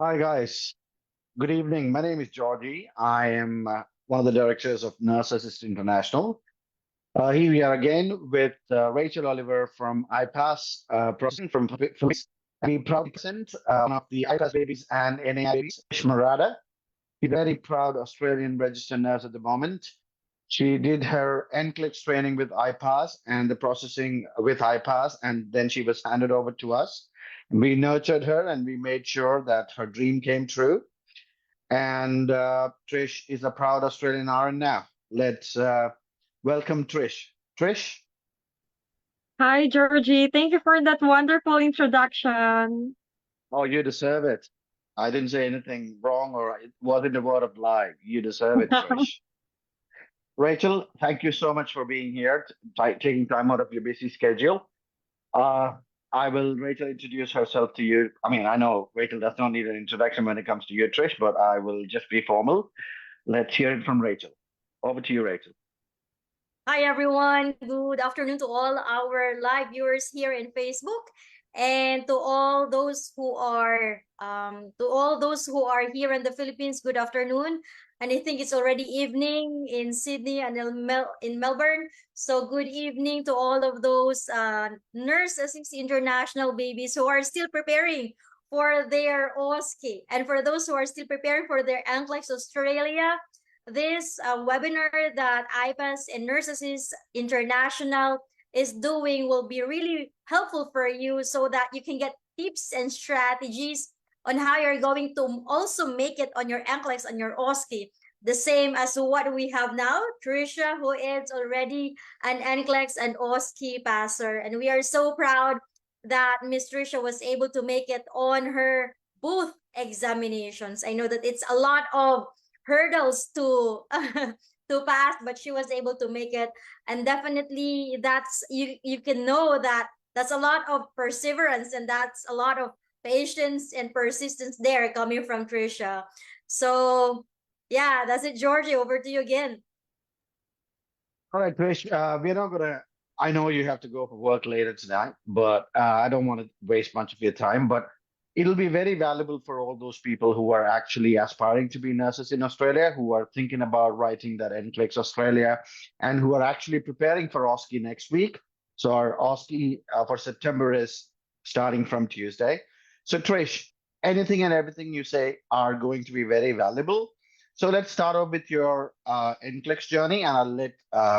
Hi, guys. Good evening. My name is Georgie. I am one of the directors of Nurse Assist International. Here we are again with Rachel Oliver from iPass Processing from Philippines. We proudly present one of the iPass babies and NAI babies, Morada. She's a very proud Australian registered nurse at the moment. She did her NCLEX training with iPass and the processing with iPass, and then she was handed over to us. We nurtured her and we made sure that her dream came true. And Trish is a proud Australian RN now. Let's welcome Trish. Trish, Hi, Georgie. Thank you for that wonderful introduction. oh, you deserve it. I didn't say anything wrong or it wasn't a word of lie. You deserve it, Trish. Rachel, thank you so much for being here, taking time out of your busy schedule. Uh, I will, Rachel, introduce herself to you. I mean, I know Rachel does not need an introduction when it comes to you, Trish, but I will just be formal. Let's hear it from Rachel. Over to you, Rachel. Hi everyone. Good afternoon to all our live viewers here in Facebook and to all those who are here in the Philippines. Good afternoon. And I think it's already evening in Sydney and in Melbourne. So good evening to all of those Nurse Assist International babies who are still preparing for their OSCE and for those who are still preparing for their NCLEX Australia. This webinar that IPAS and Nurses International is doing will be really helpful for you so that you can get tips and strategies on how you're going to also make it on your NCLEX and your OSCE. The same as what we have now, Trisha, who is already an NCLEX and OSCE passer. And we are so proud that Miss Trisha was able to make it on her both examinations. I know that it's a lot of hurdles to to pass, but she was able to make it. And definitely that's you can know that that's a lot of perseverance and that's a lot of patience and persistence there coming from Trisha. So yeah, that's it, Georgie. Over to you again. All right, Krish, we're not gonna. I know you have to go for work later tonight, but I don't want to waste much of your time. But it'll be very valuable for all those people who are actually aspiring to be nurses in Australia, who are thinking about writing that NCLEX Australia, and who are actually preparing for OSCE next week. So our OSCE for September is starting from Tuesday. So Trish, anything and everything you say are going to be very valuable. So let's start off with your NCLEX journey, and I'll let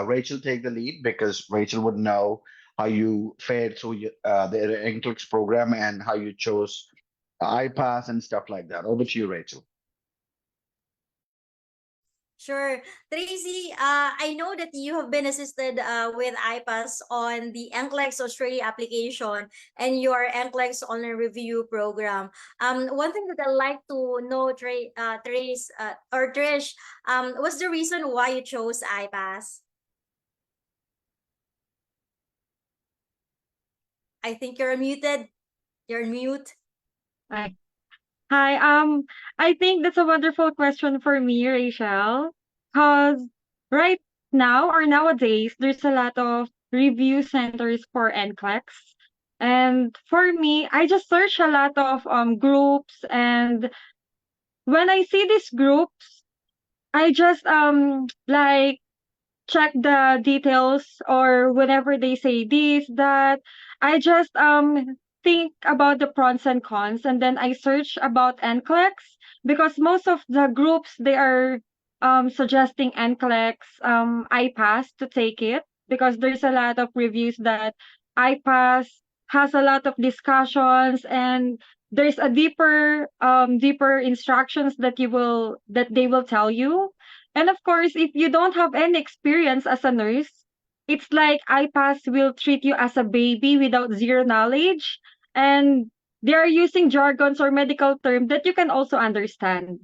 Rachel take the lead because Rachel would know how you fared through the NCLEX program and how you chose iPass and stuff like that. Over to you, Rachel. Sure. Tracy, I know that you have been assisted with IPAS on the NCLEX Australia application and your NCLEX online review program. One thing that I'd like to know, Trace, or Trish, what's the reason why you chose IPAS? I think you're muted. You're mute. Hi. Hi. I think that's a wonderful question for me, Rachel. Because right now or nowadays, there's a lot of review centers for NCLEX. And for me, I just search a lot of groups, and when I see these groups, I just like check the details, or whenever they say this, that, I just think about the pros and cons, and then I search about NCLEX, because most of the groups, they are suggesting NCLEX. I pass to take it because there's a lot of reviews that I pass has a lot of discussions, and there's a deeper instructions that they will tell you. And of course, if you don't have any experience as a nurse, it's like IPAS will treat you as a baby without zero knowledge. And they are using jargons or medical terms that you can also understand.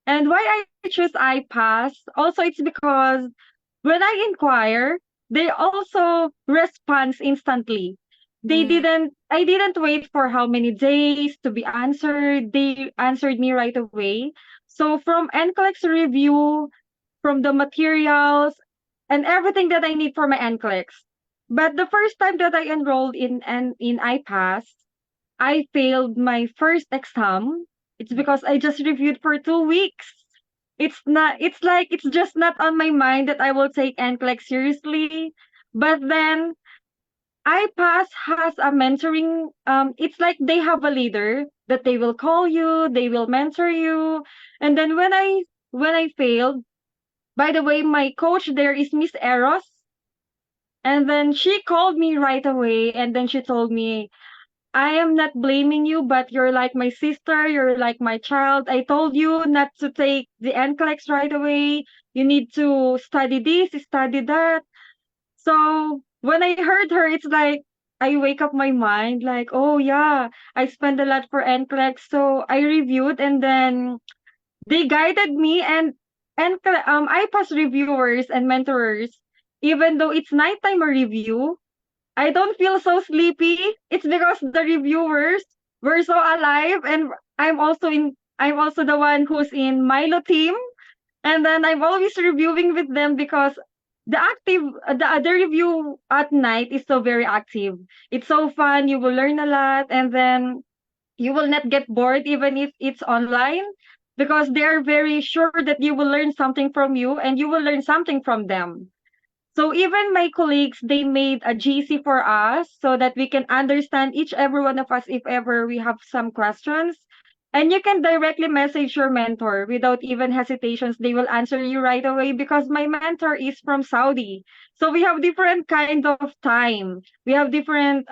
And why I choose IPAS, also it's because when I inquire, they also respond instantly. I didn't wait for how many days to be answered. They answered me right away. So from NCLEX review, from the materials, and everything that I need for my NCLEX. But the first time that I enrolled in IPAS, I failed my first exam. It's because I just reviewed for 2 weeks. It's just not on my mind that I will take NCLEX seriously. But then iPass has a mentoring, it's like they have a leader that they will call you, they will mentor you. And then when I failed, by the way, my coach there is Miss Eros. And then she called me right away and then she told me, I am not blaming you, but you're like my sister, you're like my child. I told you not to take the NCLEX right away. You need to study this, study that. So when I heard her, it's like I wake up my mind like, oh yeah, I spent a lot for NCLEX. So I reviewed and then they guided me and IPAS reviewers and mentorers, even though it's nighttime a review, I don't feel so sleepy. It's because the reviewers were so alive and I'm also the one who's in Milo team. And then I'm always reviewing with them because the review at night is so very active. It's so fun. You will learn a lot and then you will not get bored even if it's online because they're very sure that you will learn something from you and you will learn something from them. So even my colleagues, they made a GC for us so that we can understand each every one of us if ever we have some questions. And you can directly message your mentor without even hesitations. They will answer you right away because my mentor is from Saudi. So we have different kind of time. We have different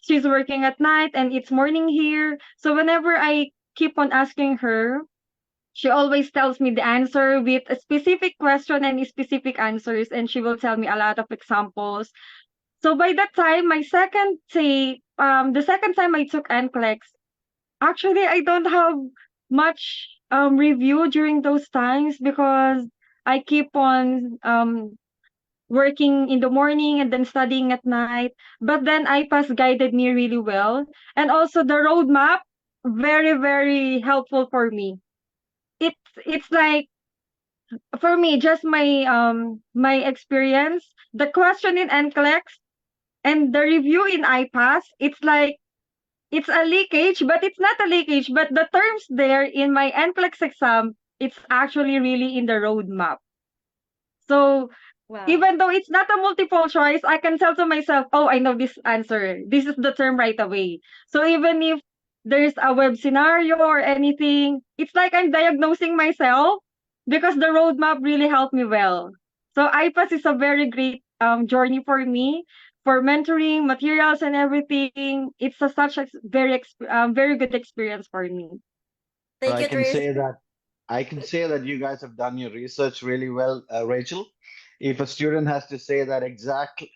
she's working at night and it's morning here. So whenever I keep on asking her, she always tells me the answer with a specific question and specific answers, and she will tell me a lot of examples. So by that time, the second time I took NCLEX, actually I don't have much review during those times because I keep on working in the morning and then studying at night. But then IPAS guided me really well, and also the roadmap very very helpful for me. It's like for me, just my experience, the question in NCLEX and the review in iPass, it's like it's a leakage, but it's not a leakage. But the terms there in my NCLEX exam, it's actually really in the roadmap. So Wow. even though it's not a multiple choice, I can tell to myself, oh, I know this answer. This is the term right away. So even if there's a web scenario or anything, it's like I'm diagnosing myself because the roadmap really helped me well. So IPAS is a very great journey for me for mentoring, materials, and everything. It's very good experience for me. So Thank you, Trace. I can say that you guys have done your research really well, Rachel. If a student has to say that exactly,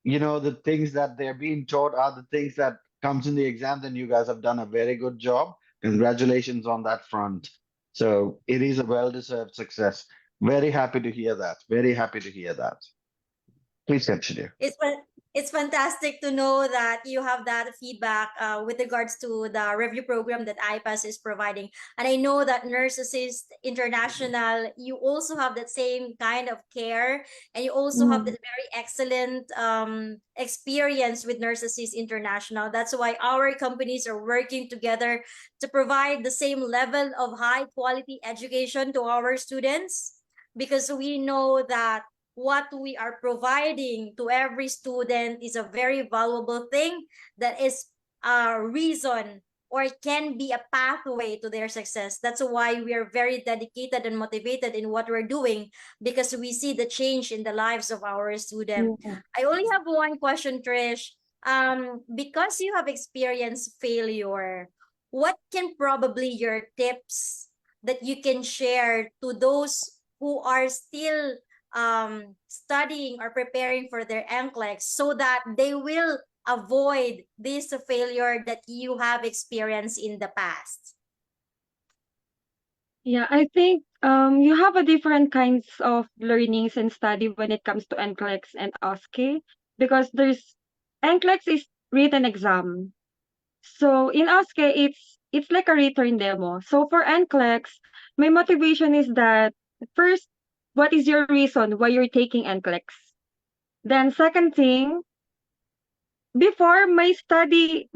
the things that they're being taught are the things that comes in the exam, then you guys have done a very good job. Congratulations on that front. So it is a well-deserved success. Very happy to hear that. Very happy to hear that. Please continue. It's fantastic to know that you have that feedback with regards to the review program that IPAS is providing. And I know that Nurse Assist International, you also have that same kind of care and you also have Mm. that very excellent experience with Nurse Assist International. That's why our companies are working together to provide the same level of high quality education to our students because we know that what we are providing to every student is a very valuable thing that is a reason or can be a pathway to their success. That's why we are very dedicated and motivated in what we're doing because we see the change in the lives of our student. Yeah. I only have one question, Trish. Because you have experienced failure, what can probably your tips that you can share to those who are still studying or preparing for their NCLEX so that they will avoid this failure that you have experienced in the past? Yeah, I think you have a different kinds of learnings and study when it comes to NCLEX and OSCE because there's NCLEX is written exam. So in OSCE it's like a written demo. So for NCLEX, my motivation is that first, what is your reason why you're taking NCLEX? Then second thing, before my studying,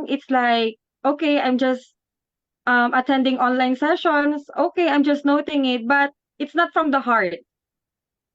it's like okay, I'm just attending online sessions. Okay, I'm just noting it, but it's not from the heart.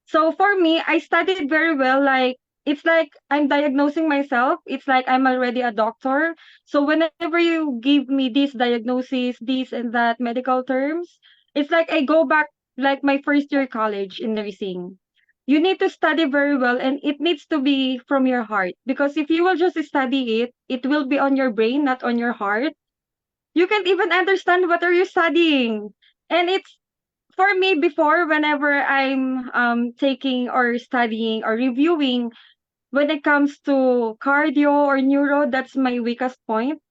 So for me, I studied very well. Like, it's like I'm diagnosing myself. It's like I'm already a doctor. So whenever you give me these diagnoses, this and that medical terms, it's like I go back like my first year college in nursing. You need to study very well, and it needs to be from your heart, because if you will just study it, it will be on your brain, not on your heart. You can't even understand what are you studying. And it's for me before, whenever I'm taking or studying or reviewing, when it comes to cardio or neuro, that's my weakest point.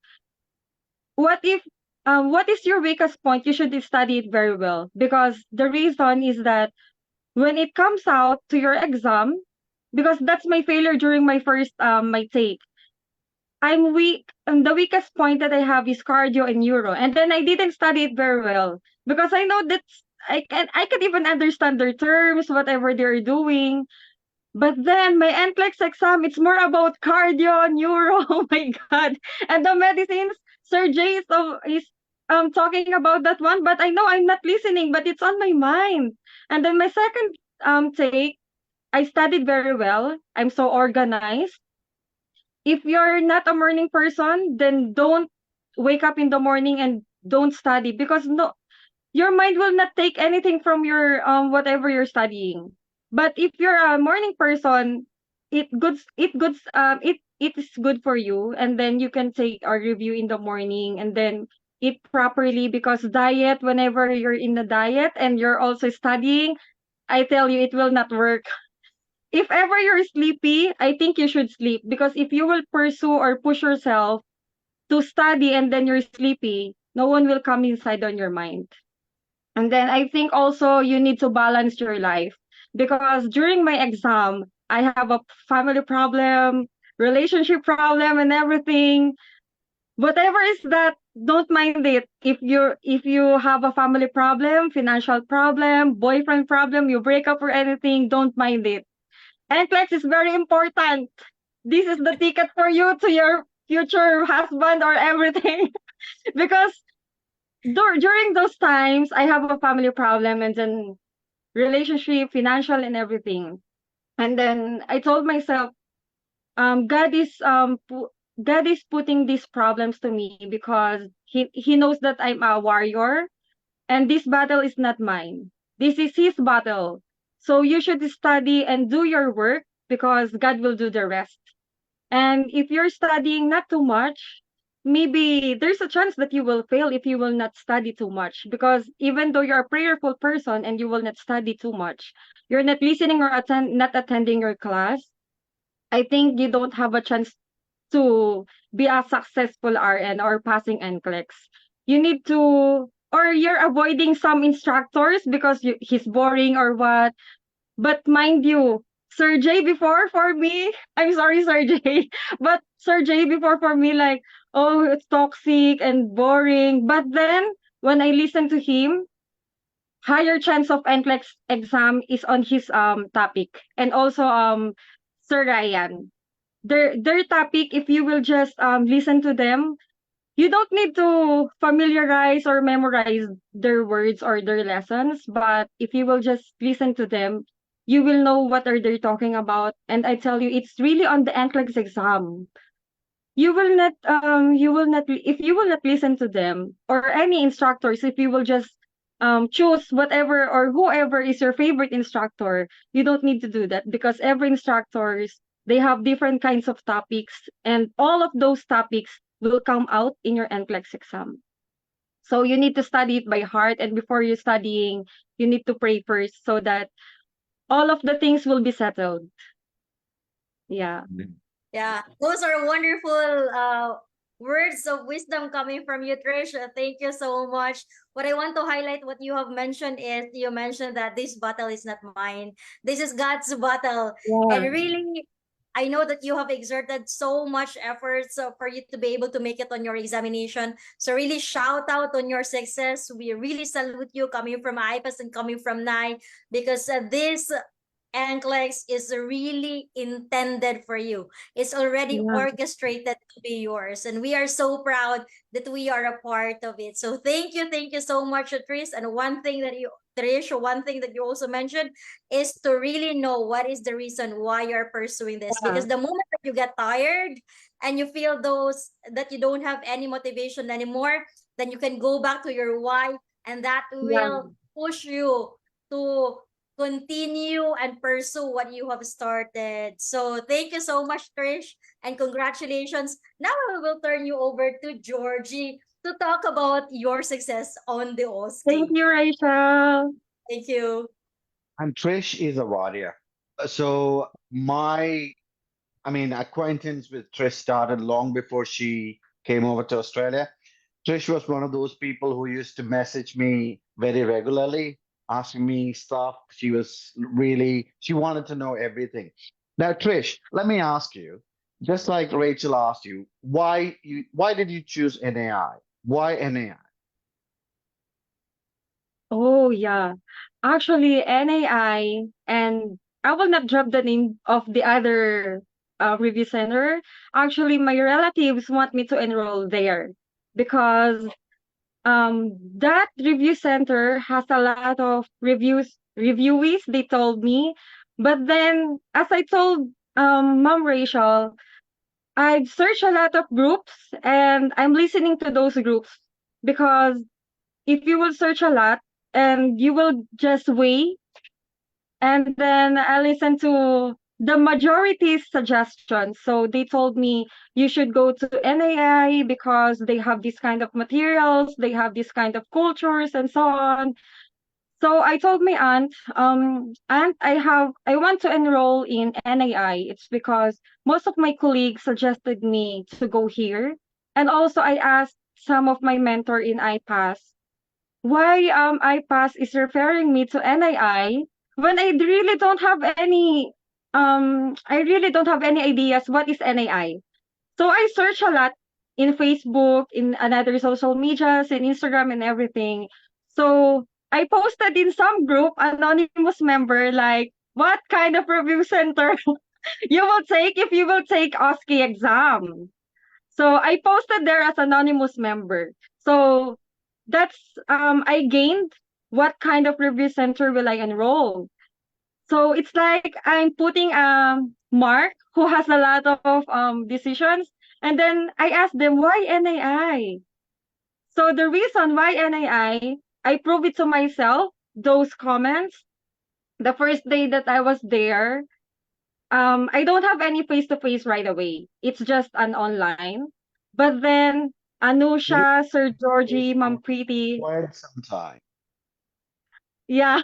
What if what is your weakest point? You should study it very well, because the reason is that when it comes out to your exam, because that's my failure during my first my take. I'm weak. The weakest point that I have is cardio and neuro, and then I didn't study it very well because I know that I can even understand their terms, whatever they're doing. But then my NCLEX exam, it's more about cardio, neuro. Oh my god! And the medicines, Sir J is talking about that one, but I know I'm not listening, but it's on my mind. And then my second take, I studied very well. I'm so organized. If you're not a morning person, then don't wake up in the morning and don't study, because no, your mind will not take anything from your whatever you're studying. But if you're a morning person, it is good for you, and then you can take a review in the morning and then eat properly, because diet, whenever you're in the diet and you're also studying, I tell you, it will not work. If ever you're sleepy, I think you should sleep, because if you will pursue or push yourself to study and then you're sleepy, no one will come inside on your mind. And then I think also you need to balance your life, because during my exam, I have a family problem, relationship problem, and everything. Whatever is that, don't mind it. If you have a family problem, financial problem, boyfriend problem, you break up or anything, don't mind it. NCLEX is very important. This is the ticket for you to your future husband or everything. Because during those times, I have a family problem, and then relationship, financial, and everything. And then I told myself, God is putting these problems to me because He knows that I'm a warrior, and this battle is not mine. This is His battle. So you should study and do your work, because God will do the rest. And if you're studying not too much, maybe there's a chance that you will fail if you will not study too much. Because even though you're a prayerful person and you will not study too much, you're not listening or not attending your class, I think you don't have a chance to be a successful RN or passing NCLEX. You need to, or you're avoiding some instructors because he's boring or what. But mind you, Sir J before for me, I'm sorry, Sir J, but Sir J before for me, like, oh, it's toxic and boring. But then when I listen to him, higher chance of NCLEX exam is on his topic. And also Sir Ryan. Their topic, if you will just listen to them, you don't need to familiarize or memorize their words or their lessons, but if you will just listen to them, you will know what are they talking about. And I tell you, it's really on the NCLEX exam. If you will not listen to them or any instructors, if you will just choose whatever or whoever is your favorite instructor, you don't need to do that, because every instructors, they have different kinds of topics, and all of those topics will come out in your NCLEX exam. So you need to study it by heart, and before you studying, you need to pray first so that all of the things will be settled. Yeah. Yeah, those are wonderful words of wisdom coming from you, Trish. Thank you so much. What I want to highlight, what you have mentioned, is you mentioned that this battle is not mine. This is God's battle. Yeah. And really, I know that you have exerted so much effort so for you to be able to make it on your examination. So really shout out on your success. We really salute you coming from IPAS and coming from NAI, because this NCLEX is really intended for you. It's already Yeah. orchestrated to be yours. And we are so proud that we are a part of it. So thank you so much, Trish. And one thing that you also mentioned is to really know what is the reason why you're pursuing this. Yeah. Because the moment that you get tired and you feel those that you don't have any motivation anymore, then you can go back to your why, and that Yeah. will push you to continue and pursue what you have started. So thank you so much, Trish, and congratulations. Now I will turn you over to Georgie to talk about your success on the Thank OSCE. you, Rachel. Thank you. And Trish is a warrior. So I mean, acquaintance with Trish started long before she came over to Australia. Trish was one of those people who used to message me very regularly, asking me stuff. She wanted to know everything. Now, Trish, let me ask you, just like Rachel asked you, why did you choose NAI? Why NAI? Oh, yeah. Actually, NAI, and I will not drop the name of the other review center. Actually, my relatives want me to enroll there because that review center has a lot of reviewees, they told me. But then, as I told Mom Rachel, I've searched a lot of groups and I'm listening to those groups because if you will search a lot and you will just weigh, and then I listen to the majority suggestions. So they told me you should go to NAI because they have this kind of materials, they have this kind of cultures and so on. So I told my aunt, I want to enroll in NAI. It's because most of my colleagues suggested me to go here. And also I asked some of my mentor in IPAS why IPAS is referring me to NII when I really don't have any ideas what is NII. So I search a lot in Facebook, in another social medias, in Instagram and everything. So I posted in some group anonymous member like what kind of review center you will take if you will take OSCE exam. So I posted there as anonymous member. So that's I gained what kind of review center will I enroll. So it's like I'm putting Mark who has a lot of decisions, and then I asked them why NAI. So the reason why I prove it to myself. Those comments the first day that I was there, I don't have any face to face right away. It's just an online. But then You Anusha, Sir face Georgie, for Ma'am Preeti, quite some time. yeah,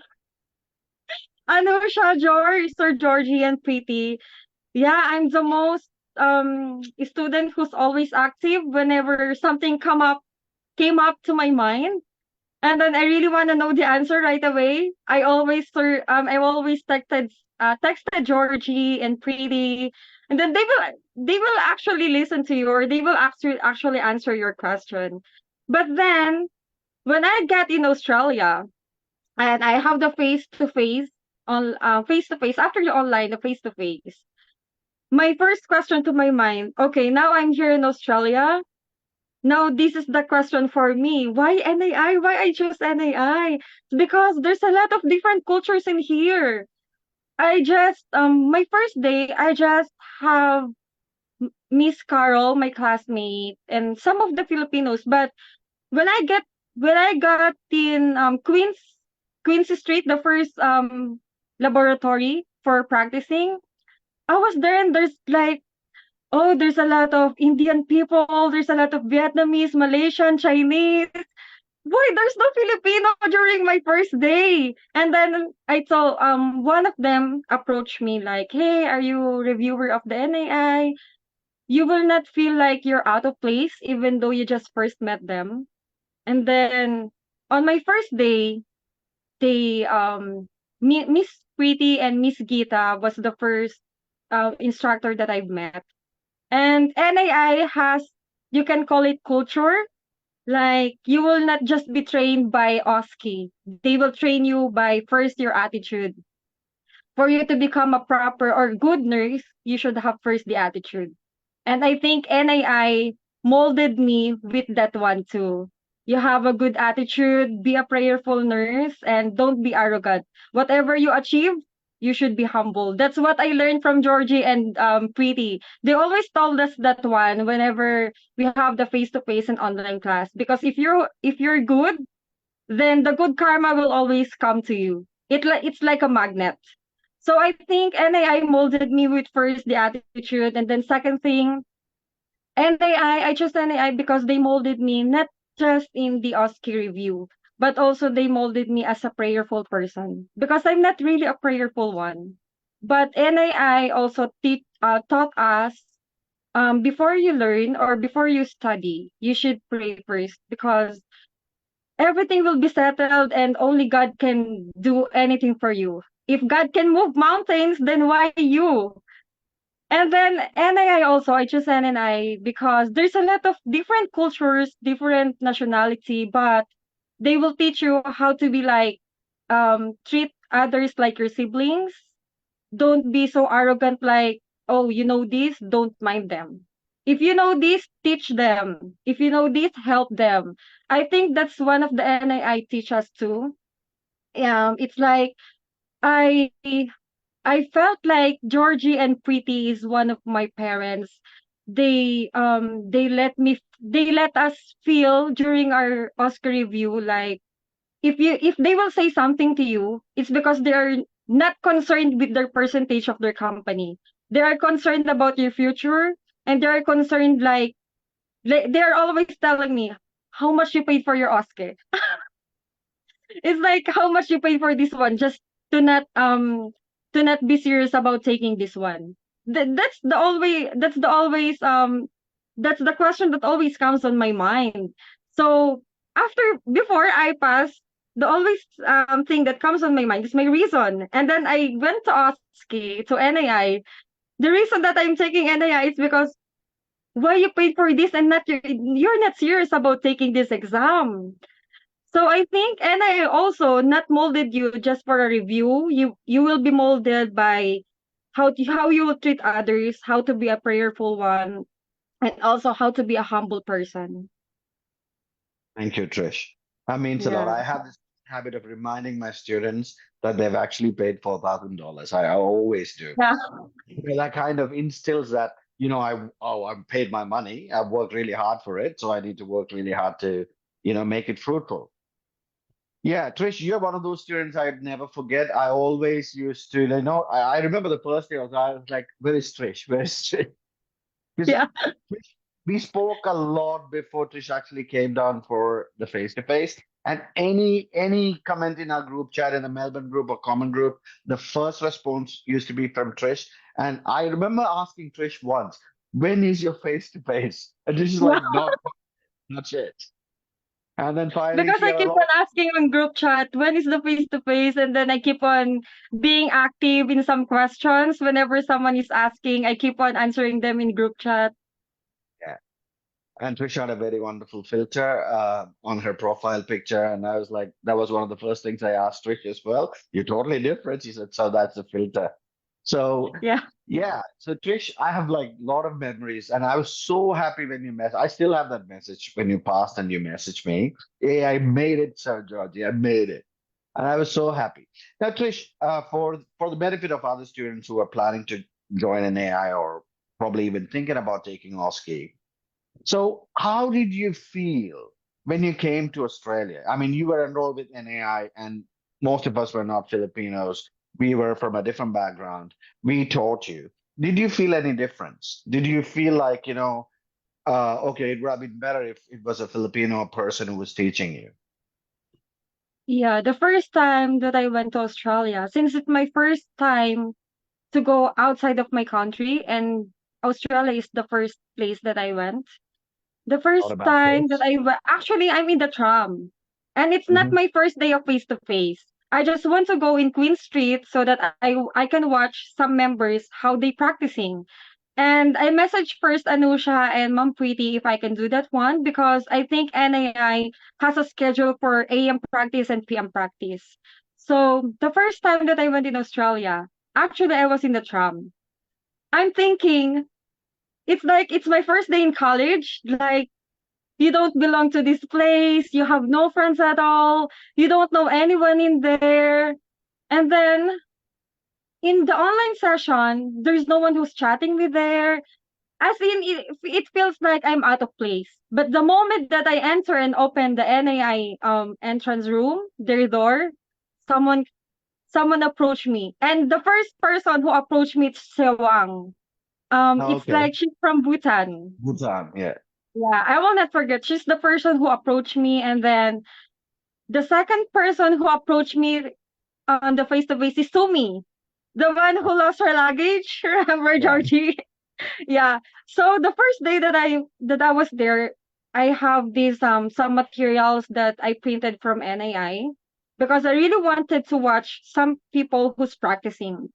Anusha, George, Sir Georgie, and Preeti. Yeah, I'm the most student who's always active whenever something came up to my mind. And then I really want to know the answer right away. I always texted Georgie and Preeti, and then they will actually listen to you, or they will actually answer your question. But then when I get in Australia and I have the face to face after the online, the face to face, my first question to my mind, okay, now I'm here in Australia. Now this is the question for me. Why NAI? Why I choose NAI? Because there's a lot of different cultures in here. I just my first day I just have Miss Carol, my classmate, and some of the Filipinos. But when I get when I got in Queens Street, the first laboratory for practicing, I was there and there's like, oh, there's a lot of Indian people, there's a lot of Vietnamese, Malaysian, Chinese. Why there's no Filipino during my first day? And then I saw one of them approached me like, hey, are you reviewer of the NAI? You will not feel like you're out of place even though you just first met them. And then on my first day, they Miss Preeti and Miss Gita was the first instructor that I've met. And NAI has, you can call it culture. Like you will not just be trained by OSCE. They will train you by first your attitude. for you to become a proper or good nurse, you should have first the attitude. And I think NAI molded me with that one too. You have a good attitude, be a prayerful nurse, and don't be arrogant. Whatever you achieve, you should be humble. That's what I learned from Georgie and Preeti. They always told us that one whenever we have the face to face and online class. Because if you're good, then the good karma will always come to you. It's like a magnet. So I think NAI molded me with first the attitude, and then second thing, NAI, I chose NAI because they molded me not just in the OSCE review, but also they molded me as a prayerful person. Because I'm not really a prayerful one. But NAI also taught us before you learn or before you study, you should pray first because everything will be settled and only God can do anything for you. If God can move mountains, then why you? And then NII also, I choose NNI because there's a lot of different cultures, different nationality, but they will teach you how to be like, treat others like your siblings. Don't be so arrogant like, oh, you know this, don't mind them. If you know this, teach them. If you know this, help them. I think that's one of the NII teach us too. It's like I I felt like Georgie and Preeti is one of my parents. They let us feel during our Oscar review like if they will say something to you, it's because they are not concerned with their percentage of their company. They are concerned about your future, and they are concerned like they're always telling me how much you paid for your Oscar. It's like how much you pay for this one just to not to not be serious about taking this one. That's the question that always comes on my mind. So after before I pass, the always thing that comes on my mind is my reason. And then I went to OSCE to NAI. The reason that I'm taking NAI is because why you paid for this and not you're not serious about taking this exam. So I think NIA also not molded you just for a review. You will be molded by how you will treat others, how to be a prayerful one, and also how to be a humble person. Thank you, Trish. That means a lot. Yeah. I have this habit of reminding my students that they've actually paid $4,000. I always do. Yeah. Because that kind of instills that, I've paid my money. I've worked really hard for it. So I need to work really hard to, make it fruitful. Yeah, Trish, you're one of those students I'd never forget. I always used to, I remember the first day I was like, where is Trish? Where is Trish? Because Yeah. we spoke a lot before Trish actually came down for the face to face. And any comment in our group chat in the Melbourne group or common group, the first response used to be from Trish. And I remember asking Trish once, when is your face to face? And Trish is Yeah. like, not yet. And then finally Because she I got a keep lot. on asking on group chat when is the face to face, and then I keep on being active in some questions whenever someone is asking. I keep on answering them in group chat. Yeah. And Trish had a very wonderful filter on her profile picture. And I was like, that was one of the first things I asked Trish as well. You're totally different. She said, so that's the filter. So Yeah. yeah. So Trish, I have like a lot of memories. And I was so happy when you I still have that message when you passed and you messaged me. Hey, I made it, Sir Georgie. I made it. And I was so happy. Now, Trish, for the benefit of other students who are planning to join an AI or probably even thinking about taking OSCE, so, how did you feel when you came to Australia? I mean, you were enrolled with NAI, and most of us were not Filipinos. We were from a different background. We taught you. Did you feel any difference? Did you feel like, okay, it would have been better if it was a Filipino person who was teaching you? Yeah, the first time that I went to Australia, since it's my first time to go outside of my country, and Australia is the first place that I went. The Not first a bad time that place. actually I'm in the tram, and it's not Hmm. my first day of face to face. I just want to go in Queen Street so that I can watch some members how they practicing. And I messaged first Anusha and Mom Preeti if I can do that one because I think NAI has a schedule for AM practice and PM practice. So the first time that I went in Australia, Actually, I was in the tram. I'm thinking, it's like it's my first day in college. Like, you don't belong to this place. You have no friends at all. You don't know anyone in there. And then in the online session, there's no one who's chatting me there. As in, it feels like I'm out of place. But the moment that I enter and open the NAI entrance room, their door, someone someone approached me. And the first person who approached me is Sewang. It's Okay. like she's from Bhutan. Bhutan. Yeah. Yeah, I will not forget. She's the person who approached me, and then the second person who approached me on the face to face is Sumi, the one who lost her luggage. Remember, Yeah. Georgie? Yeah. So the first day that I was there, I have these some materials that I printed from NAI because I really wanted to watch some people who's practicing.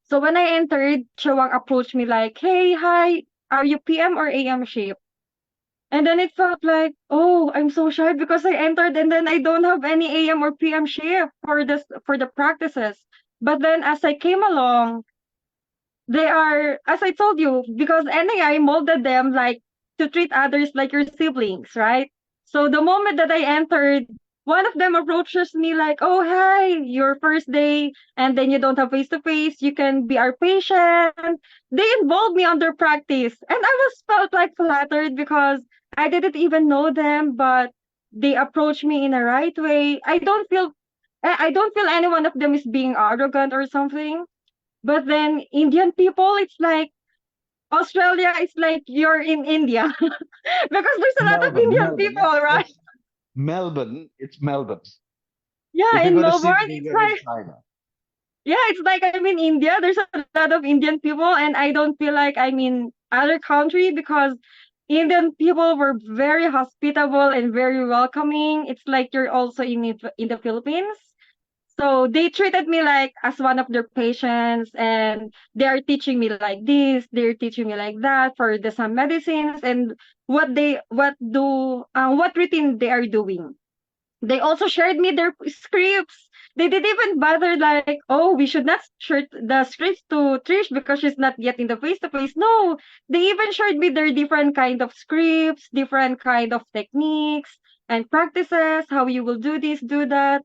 So when I entered, Chawang approached me like, "Hey, hi, are you PM or AM shift?" And then it felt like, oh, I'm so shy because I entered and then I don't have any AM or PM shift for the practices. But then as I came along, they are, as I told you, because NAI molded them like to treat others like your siblings, right? So the moment that I entered, one of them approaches me like, "Oh, hi, your first day, and then you don't have face to face. You can be our patient." They involved me on their practice, and I was felt like flattered because I didn't even know them, but they approached me in a right way. I don't feel any one of them is being arrogant or something. But then Indian people, it's like Australia is like you're in India because there's a lot of Melbourne. Indian Melbourne. people, right? It's Melbourne. It's Melbourne. Yeah, If you in go to Melbourne, Sydney, it's you're in like China. yeah, it's like I'm in India. There's a lot of Indian people, and I don't feel like I'm in other country because Indian people were very hospitable and very welcoming. It's like you're also in the Philippines. So they treated me like as one of their patients, and they are teaching me like this, they're teaching me like that for the some medicines and what routine they are doing. They also shared me their scripts. They didn't even bother like, oh, we should not share the scripts to Trish because she's not yet in the face to face. No, they even shared me their different kind of scripts, different kind of techniques and practices, how you will do this, do that.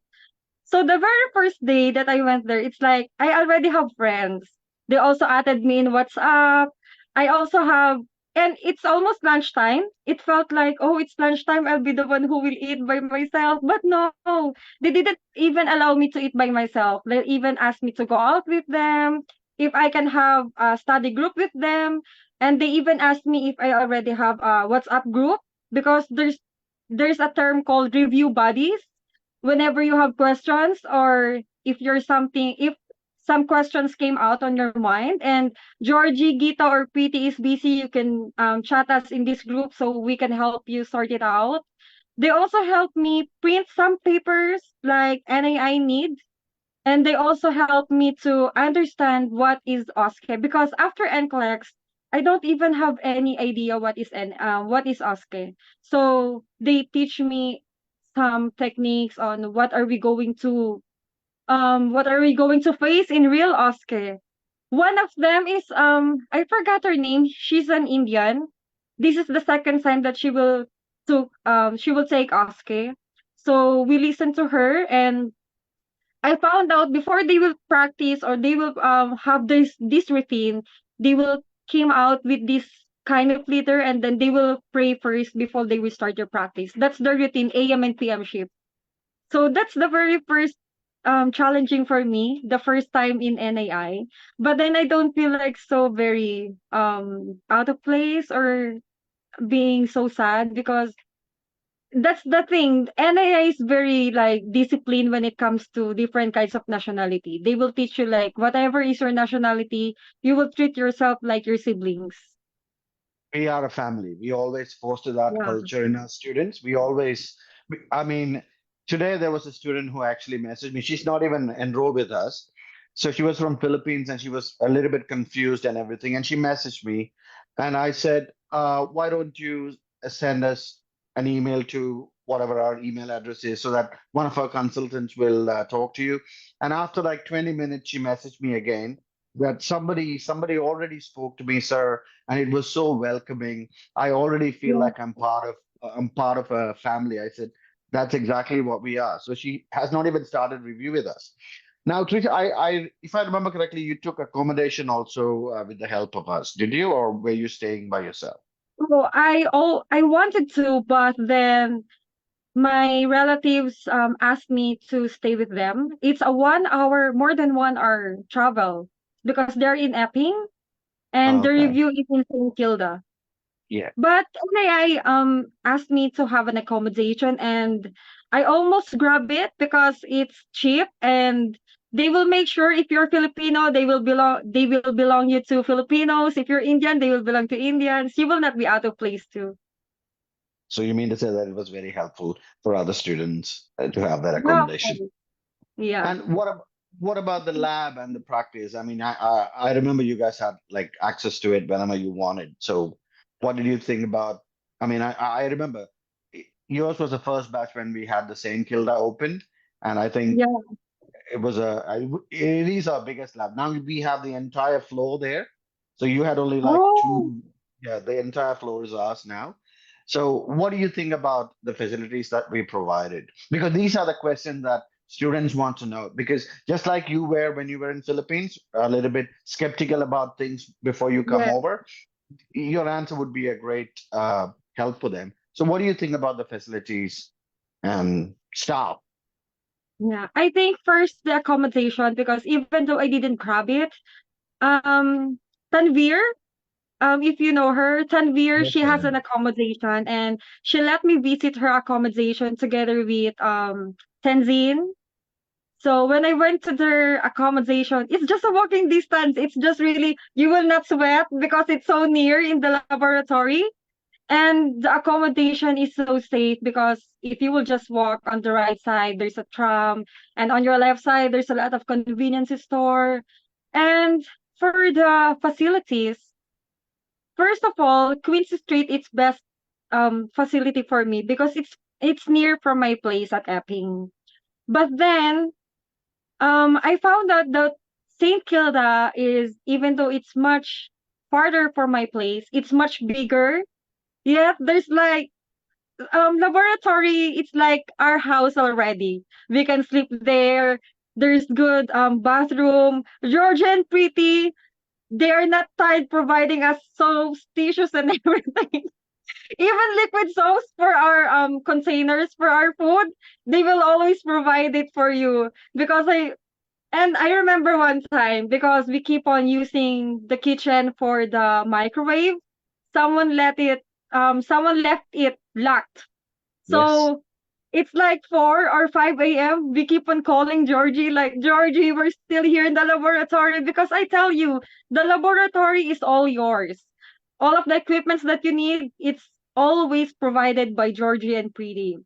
So the very first day that I went there, it's like I already have friends. They also added me in WhatsApp. I also have, and it's almost lunchtime. It felt like, oh, it's lunchtime. I'll be the one who will eat by myself. But no, they didn't even allow me to eat by myself. They even asked me to go out with them, if I can have a study group with them. And they even asked me if I already have a WhatsApp group because there's a term called review buddies whenever you have questions or if some questions came out on your mind and Georgie, Gita, or PT is busy, you can chat us in this group so we can help you sort it out. They also help me print some papers like NAI need, and they also help me to understand what is OSCE because after NCLEX, I don't even have any idea what is OSCE. So they teach me some techniques on what are we going to face in real OSCE. One of them is I forgot her name. She's an Indian. This is the second time that she will take OSCE. So we listen to her and I found out before they will practice or they will have this routine, they will came out with this kind of leader and then they will pray first before they will start their practice. That's the routine, AM and PM shift. So that's the very first challenging for me, the first time in NAI. But then I don't feel like so very out of place or being so sad because that's the thing. NIA is very like disciplined when it comes to different kinds of nationality. They will teach you like whatever is your nationality, you will treat yourself like your siblings. We are a family. We always foster that Yeah. culture in our students. I mean, today there was a student who actually messaged me. She's not even enrolled with us. So she was from Philippines and she was a little bit confused and everything. And she messaged me and I said, why don't you send us an email to whatever our email address is, so that one of our consultants will talk to you. And after like 20 minutes, she messaged me again that somebody already spoke to me, sir, and it was so welcoming. I already feel Yeah. like I'm part of a family. I said, that's exactly what we are. So she has not even started review with us. Now, Trisha, if I remember correctly, you took accommodation also with the help of us, did you, or were you staying by yourself? So I wanted to, but then my relatives asked me to stay with them. It's a 1 hour, more than 1 hour travel because they're in Epping and the Okay. review is in St. Kilda. Yeah. But anyway, asked me to have an accommodation and I almost grab it because it's cheap and they will make sure if you're Filipino, they will belong you to Filipinos. If you're Indian, they will belong to Indians. You will not be out of place too. So you mean to say that it was very helpful for other students to have that Yeah, of accommodation? course. Yeah. And what about the lab and the practice? I mean, I remember you guys had like access to it whenever you wanted. So what did you think about? I mean, I remember yours was the first batch when we had the St. Kilda opened, and I think Yeah. it was it is our biggest lab. Now we have the entire floor there. So you had only like Oh, two, yeah, the entire floor is ours now. So what do you think about the facilities that we provided? Because these are the questions that students want to know. Because just like you were when you were in Philippines, a little bit skeptical about things before you come yeah. over, your answer would be a great help for them. So what do you think about the facilities and staff? Yeah. I think first the accommodation because even though I didn't grab it, um Tanvir, if you know her, Tanvir, Yes, she has sir. an accommodation and she let me visit her accommodation together with Tenzin. So when I went to their accommodation, it's just a walking distance. It's just really you will not sweat because it's so near in the laboratory. And the accommodation is so safe because if you will just walk on the right side, there's a tram, and on your left side, there's a lot of convenience store. And for the facilities, first of all, Queen's Street is best facility for me because it's near from my place at Epping. But then I found out that St. Kilda is even though it's much farther from my place, it's much bigger. Yet there's like laboratory, it's like our house already. We can sleep there. There's good bathroom. Georgian pretty. They are not tired providing us soaps, tissues, and everything. Even liquid soaps for our containers for our food, they will always provide it for you. I remember one time because we keep on using the kitchen for the microwave. Someone left it locked. Yes. So it's like 4 or 5 a.m. We keep on calling Georgie, like, Georgie, we're still here in the laboratory because I tell you, the laboratory is all yours. All of the equipments that you need, it's always provided by Georgie and Preety.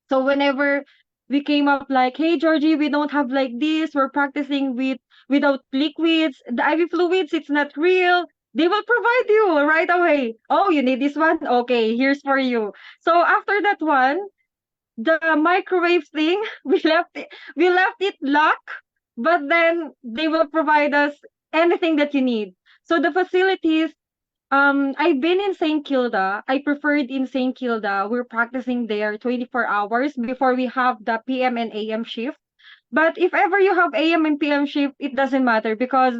So whenever we came up like, hey Georgie, we don't have like this, we're practicing without liquids, the IV fluids, it's not real. They will provide you right away. Oh, you need this one? Okay, here's for you. So after that one, the microwave thing, we left it locked, but then they will provide us anything that you need. So the facilities, I've been in St. Kilda. I preferred in St. Kilda. We're practicing there 24 hours before we have the PM and AM shift. But if ever you have AM and PM shift, it doesn't matter because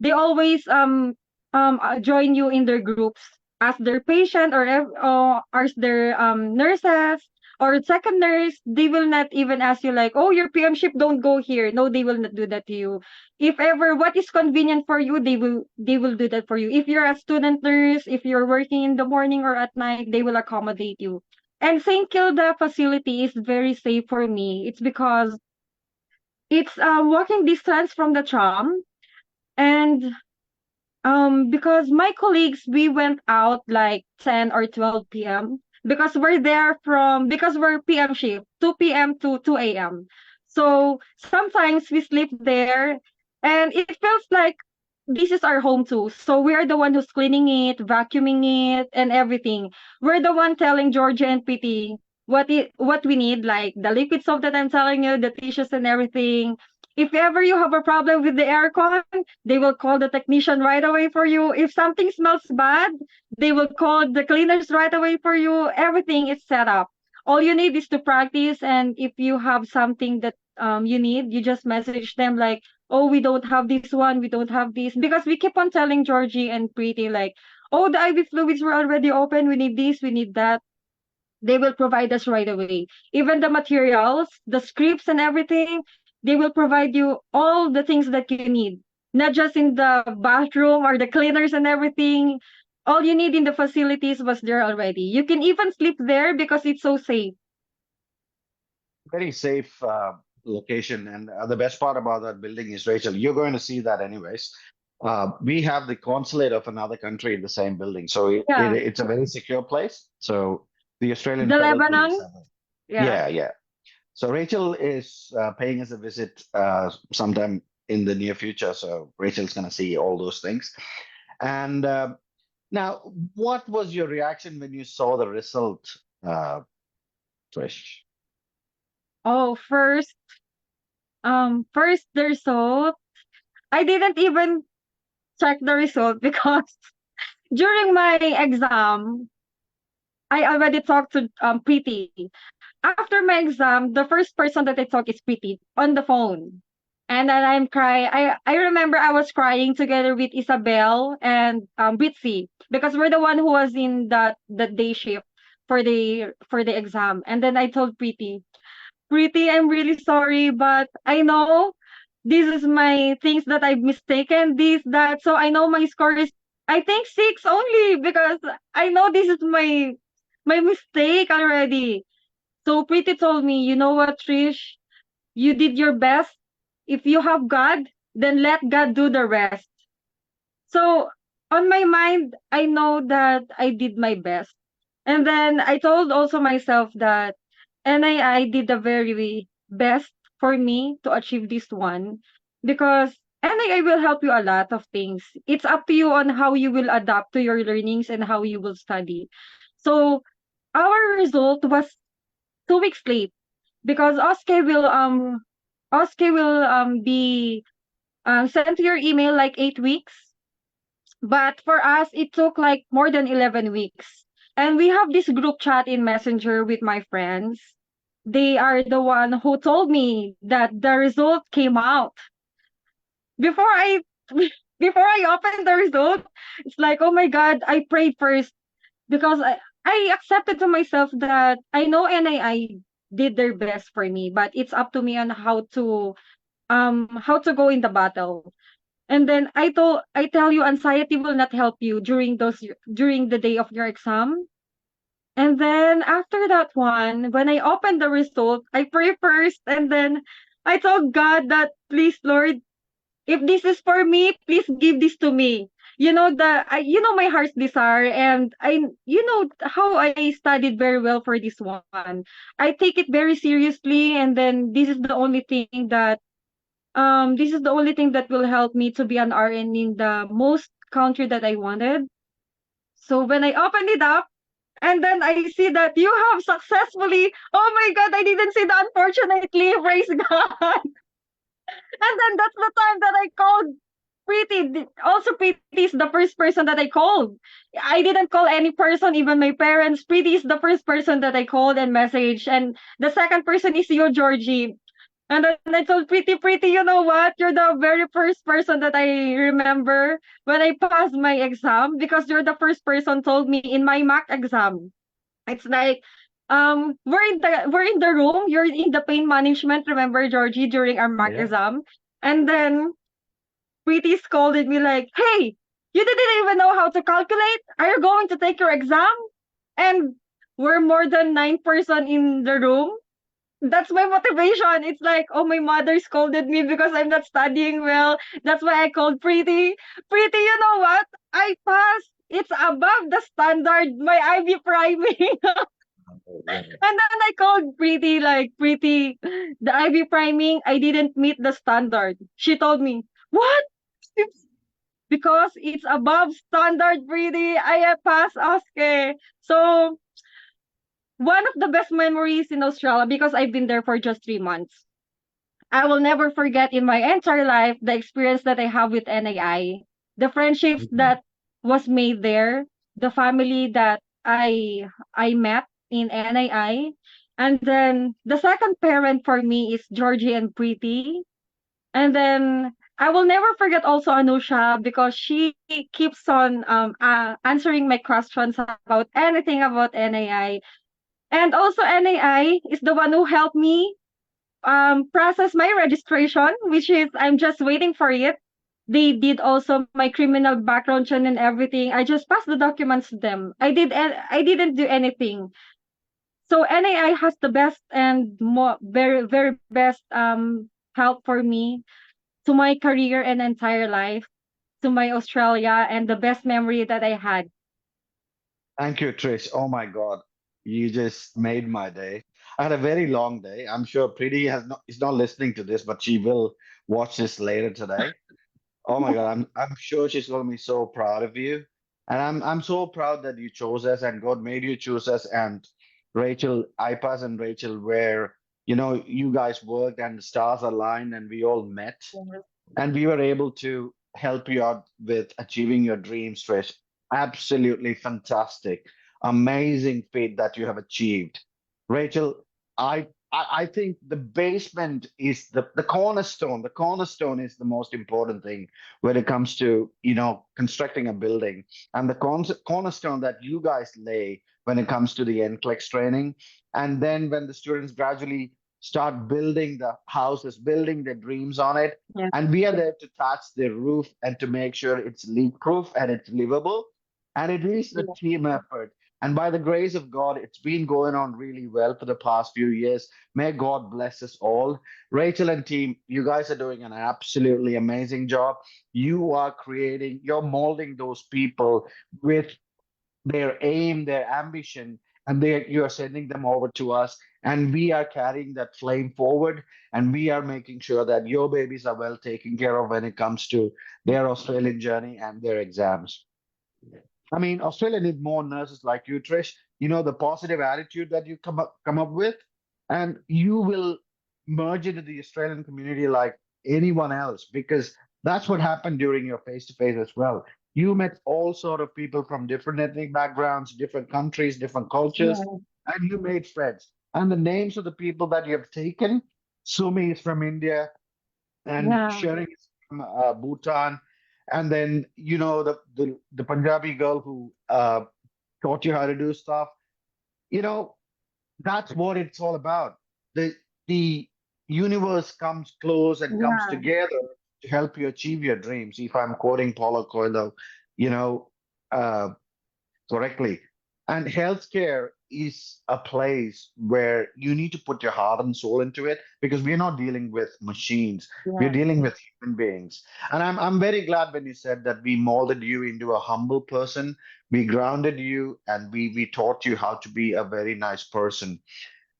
they always join you in their groups as their patient or as their nurses or second nurse. They will not even ask you like, oh, your PM shift, don't go here. No, they will not do that to you. If ever what is convenient for you, they will do that for you. If you're a student nurse, if you're working in the morning or at night, they will accommodate you. And St. Kilda facility is very safe for me. It's because it's walking distance from the tram, and because my colleagues, we went out like 10 or 12 p.m. because we're PM shift, 2 p.m. to 2 a.m. So sometimes we sleep there and it feels like this is our home too. So we are the one who's cleaning it, vacuuming it, and everything. We're the one telling Georgia and PT, what we need, like the liquid soap that I'm telling you, the tissues and everything. If ever you have a problem with the aircon, they will call the technician right away for you. If something smells bad, they will call the cleaners right away for you. Everything is set up. All you need is to practice, and if you have something that you need, you just message them like, oh, we don't have this one, we don't have this, because we keep on telling Georgie and Pretty like, oh, the IV fluids were already open, we need this, we need that. They will provide us right away. Even the materials, the scripts and everything, they will provide you all the things that you need. Not just in the bathroom or the cleaners and everything. All you need in the facilities was there already. You can even sleep there because it's so safe. Very safe location. And the best part about that building is, Rachel, you're going to see that anyways. We have the consulate of another country in the same building. So Yeah. it's a very secure place. So the Australian The Federal Police Lebanon, have yeah. yeah. So Rachel is paying us a visit sometime in the near future. So Rachel's going to see all those things. And now, what was your reaction when you saw the result, Trish? Oh, first the result. I didn't even check the result because during my exam, I already talked to Preeti. After my exam, the first person that I talked is Preeti on the phone. And then I'm crying. I remember I was crying together with Isabel and Britzy, because we're the one who was in the day shift for the exam. And then I told Preeti, I'm really sorry, but I know this is my things that I've mistaken, this, that. So I know my score is, I think, 6 only, because I know this is my mistake already. So Preeti told me, you know what, Trish, you did your best. If you have God, then let God do the rest. So on my mind, I know that I did my best. And then I told also myself that NII did the very best for me to achieve this one, because NII will help you a lot of things. It's up to you on how you will adapt to your learnings and how you will study. So our result was 2 weeks late, because OSCE will be sent to your email like 8 weeks, but for us it took like more than 11 weeks. And we have this group chat in Messenger with my friends. They are the one who told me that the result came out before I before I opened the result. It's like, oh my god, I prayed first, because I accepted to myself that I know NAI did their best for me, but it's up to me on how to go in the battle. And then I tell you, anxiety will not help you during the day of your exam. And then after that one, when I opened the result, I pray first, and then I told God that, please, Lord, if this is for me, please give this to me. You know my heart's desire, and you know how I studied very well for this one. I take it very seriously, and then this is the only thing that will help me to be an RN in the most country that I wanted. So when I opened it up, and then I see that you have successfully, oh my God, I didn't see the unfortunately, praise God. And then that's the time that I called Preeti. Also, Preeti is the first person that I called. I didn't call any person, even my parents. Preeti is the first person that I called and messaged. And the second person is you, Georgie. And then I told Preeti, you know what? You're the very first person that I remember when I passed my exam, because you're the first person told me in my mock exam. It's like, we're in the room. You're in the pain management. Remember, Georgie, during our mock Yeah. exam, and then Preeti scolded me like, "Hey, you didn't even know how to calculate. Are you going to take your exam?" And we're more than 9 person in the room. That's my motivation. It's like, oh, my mother scolded me because I'm not studying well. That's why I called Preeti. Preeti, you know what? I passed. It's above the standard, my IB priming. And then I called Preeti, like, Preeti, the IB priming, I didn't meet the standard. She told me, what? Because it's above standard, Preeti. I passed OSCE. So one of the best memories in Australia because I've been there for just 3 months. I will never forget in my entire life the experience that I have with NAI, the friendships Mhm. that was made there, the family that I met in NAI, and then the second parent for me is Georgie and Preeti, and then I will never forget also Anusha because she keeps on answering my questions about anything about NAI. And also NAI is the one who helped me process my registration, which is I'm just waiting for it. They did also my criminal background check and everything. I just passed the documents to them. I didn't do anything. So NAI has the best and more very best help for me to my career and entire life, to my Australia and the best memory that I had. Thank you, Trish. Oh my God, you just made my day. I had a very long day. I'm sure Preeti is not listening to this, but she will watch this later today. Oh my God, I'm sure she's gonna be so proud of you. And I'm so proud that you chose us and God made you choose us and Rachel, IPAS and Rachel, where you guys worked and the stars aligned and we all met and we were able to help you out with achieving your dreams, Trish. Absolutely fantastic. Amazing feat that you have achieved. Rachel, I think the basement is the cornerstone. The cornerstone is the most important thing when it comes to, constructing a building. And the cornerstone that you guys lay when it comes to the NCLEX training. And then when the students gradually start building the houses, building their dreams on it, Yeah. and we are there to touch the roof and to make sure it's leak proof and it's livable. And it is the team effort. And by the grace of God, it's been going on really well for the past few years. May God bless us all. Rachel and team, you guys are doing an absolutely amazing job. You're molding those people with their aim, their ambition, and you are sending them over to us. And we are carrying that flame forward, and we are making sure that your babies are well taken care of when it comes to their Australian journey and their exams. I mean, Australia needs more nurses like you, Trish. The positive attitude that you come up with, and you will merge into the Australian community like anyone else, because that's what happened during your face-to-face as well. You met all sort of people from different ethnic backgrounds, different countries, different cultures, Yeah. and you made friends. And the names of the people that you have taken, Sumi is from India, and Yeah. Sharing is from Bhutan, and then the Punjabi girl who taught you how to do stuff. You know, that's what it's all about. The universe comes close and comes Yeah. together to help you achieve your dreams. If I'm quoting Paulo Coelho, you know, uh, correctly. And healthcare is a place where you need to put your heart and soul into it because we're not dealing with machines. We're Yeah. dealing with human beings. And I'm very glad when you said that we molded you into a humble person. We grounded you and we taught you how to be a very nice person.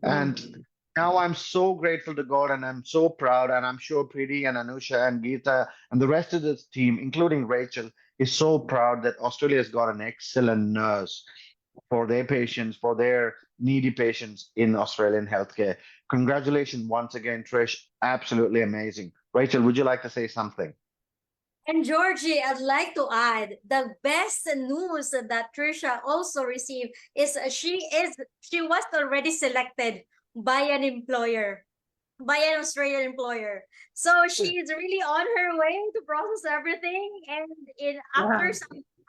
Yeah. And now I'm so grateful to God and I'm so proud. And I'm sure Preeti and Anusha and Geeta and the rest of this team, including Rachel, is so proud that Australia's got an excellent nurse for their patients, for their needy patients in Australian healthcare. Congratulations once again, Trish. Absolutely amazing. Rachel, would you like to say something? And Georgie, I'd like to add the best news that Trisha also received is she was already selected by an employer, by an Australian employer. So she is really on her way to process everything, and in Yeah.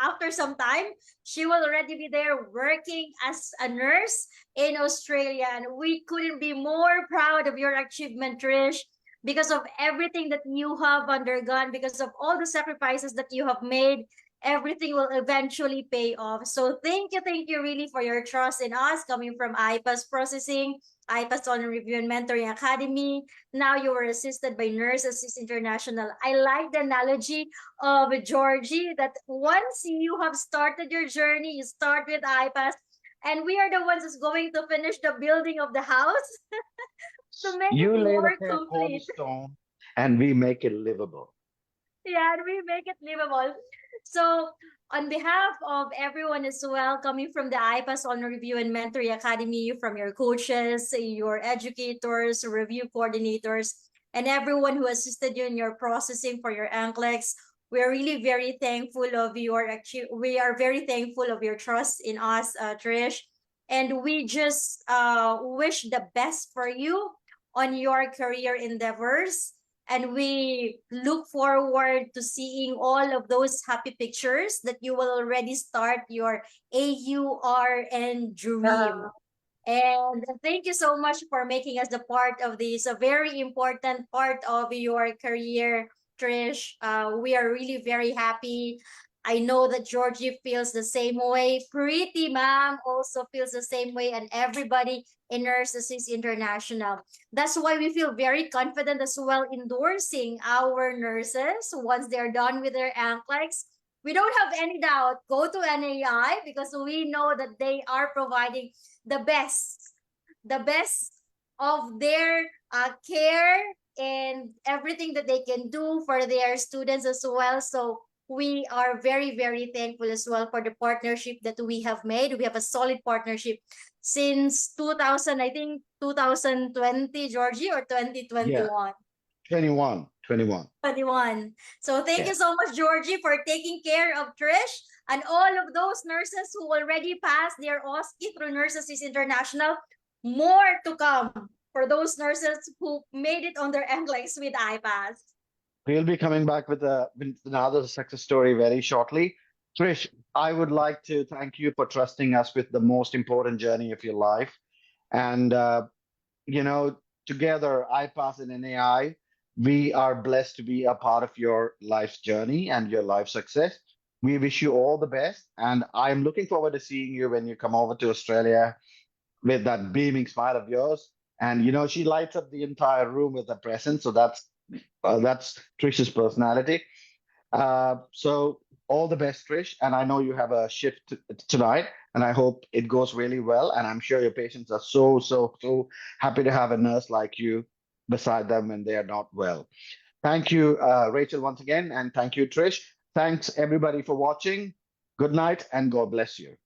after some time, she will already be there working as a nurse in Australia. And we couldn't be more proud of your achievement, Trish, because of everything that you have undergone, because of all the sacrifices that you have made. Everything will eventually pay off. So thank you really for your trust in us coming from IPAS Processing, IPAS on Review and Mentoring Academy. Now you were assisted by Nurse Assist International. I like the analogy of Georgie that once you have started your journey, you start with IPAS, and we are the ones who's going to finish the building of the house to make it You lay the more complete. cornerstone and we make it livable. Yeah, and we make it livable. So on behalf of everyone as well, coming from the IPAS on Review and Mentoring Academy, from your coaches, your educators, review coordinators, and everyone who assisted you in your processing for your NCLEX, we are really very thankful of we are very thankful of your trust in us, Trish. And we just wish the best for you on your career endeavors. And we look forward to seeing all of those happy pictures that you will already start your AURN dream. And thank you so much for making us the part of this, a very important part of your career, Trish. We are really very happy. I know that Georgie feels the same way. Pretty Ma'am also feels the same way, and everybody in Nurses International. That's why we feel very confident as well endorsing our nurses once they're done with their NCLEX. We don't have any doubt. Go to NAI because we know that they are providing the best of their care and everything that they can do for their students as well. So we are very, very thankful as well for the partnership that we have made. We have a solid partnership since 2000, I think 2020, Georgie, or 2021. 21, 21. 21. So thank you so much, Georgie, for taking care of Trish and all of those nurses who already passed their OSCE through Nurses International. More to come for those nurses who made it on their NCLEX with IPAS. We'll be coming back with another success story very shortly. Trish, I would like to thank you for trusting us with the most important journey of your life. And, together, IPAS and NAI, we are blessed to be a part of your life's journey and your life success. We wish you all the best. And I'm looking forward to seeing you when you come over to Australia with that beaming smile of yours. And, she lights up the entire room with her presence. So that's Trish's personality. So all the best, Trish. And I know you have a shift tonight, and I hope it goes really well. And I'm sure your patients are so, so, so happy to have a nurse like you beside them when they are not well. Thank you, Rachel, once again. And thank you, Trish. Thanks, everybody, for watching. Good night, and God bless you.